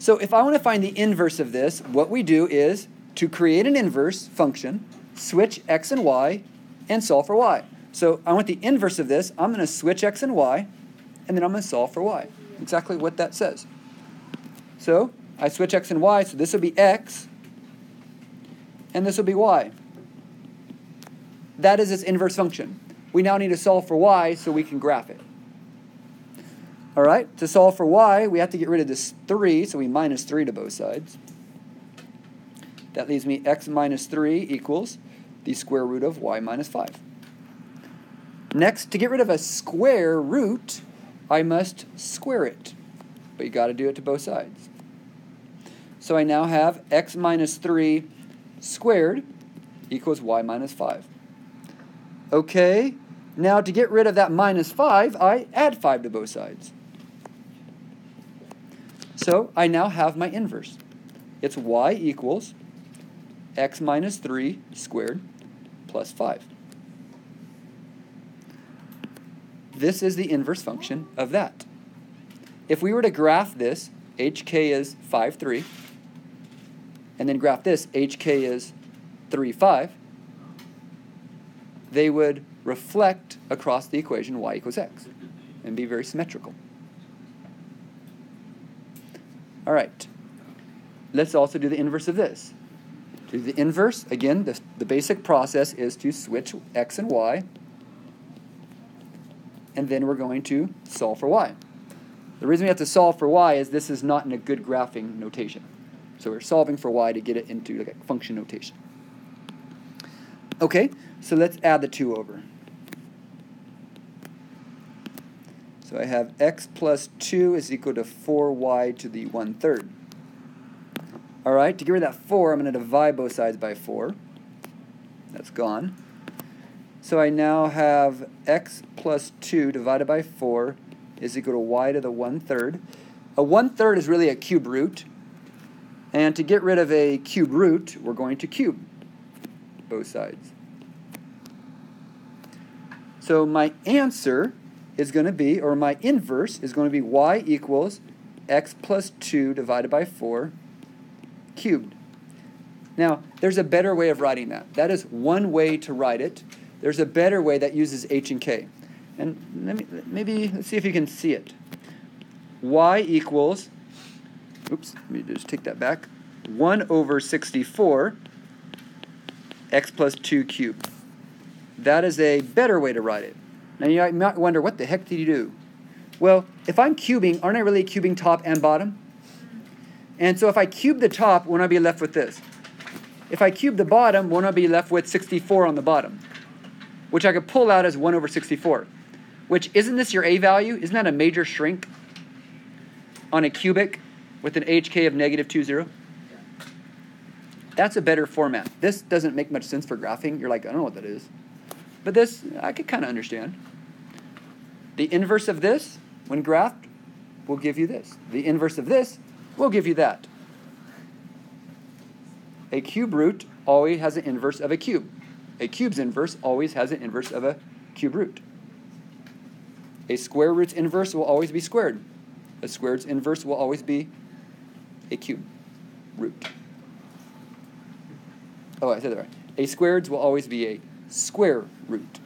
So if I want to find the inverse of this, what we do is to create an inverse function, switch x and y, and solve for y. So I want the inverse of this. I'm going to switch x and y, and then I'm going to solve for y. Exactly what that says. So I switch x and y, so this will be x, and this will be y. That is its inverse function. We now need to solve for y so we can graph it. All right, to solve for y, we have to get rid of this 3, so we minus 3 to both sides. That leaves me x minus 3 equals the square root of y minus 5. Next, to get rid of a square root, I must square it. But you got to do it to both sides. So I now have x minus 3 squared equals y minus 5. Okay, now to get rid of that minus 5, I add 5 to both sides. So I now have my inverse. It's y equals x minus 3 squared plus 5. This is the inverse function of that. If we were to graph this, hk is 5, 3, and then graph this, hk is 3, 5, they would reflect across the equation y equals x and be very symmetrical. All right, let's also do the inverse of this. To do the inverse, again, the basic process is to switch x and y, and then we're going to solve for y. The reason we have to solve for y is this is not in a good graphing notation. So we're solving for y to get it into like a function notation. Okay, so let's add the 2 over. So I have x plus 2 is equal to 4y to the 1/3. All right, to get rid of that 4, I'm going to divide both sides by 4. That's gone. So I now have x plus 2 divided by 4 is equal to y to the 1/3. A 1/3 is really a cube root. And to get rid of a cube root, we're going to cube both sides. So my answer is going to be, or my inverse is going to be y equals x plus 2 divided by 4 cubed. Now, there's a better way of writing that. That is one way to write it. There's a better way that uses h and k. And let's see if you can see it. Y equals, oops, let me just take that back, 1 over 64 x plus 2 cubed. That is a better way to write it. Now you might wonder, what the heck did you do? Well, if I'm cubing, aren't I really cubing top and bottom? And so if I cube the top, won't I be left with this? If I cube the bottom, won't I be left with 64 on the bottom? Which I could pull out as 1 over 64. Which, isn't this your a value? Isn't that a major shrink on a cubic with an hk of negative 2, 0? That's a better format. This doesn't make much sense for graphing. You're like, I don't know what that is. But this, I could kind of understand. The inverse of this, when graphed, will give you this. The inverse of this will give you that. A cube root always has an inverse of a cube. A cube's inverse always has an inverse of a cube root. A square root's inverse will always be squared. A squared's inverse will always be a cube root. Oh, I said that right. A squared's will always be a square root.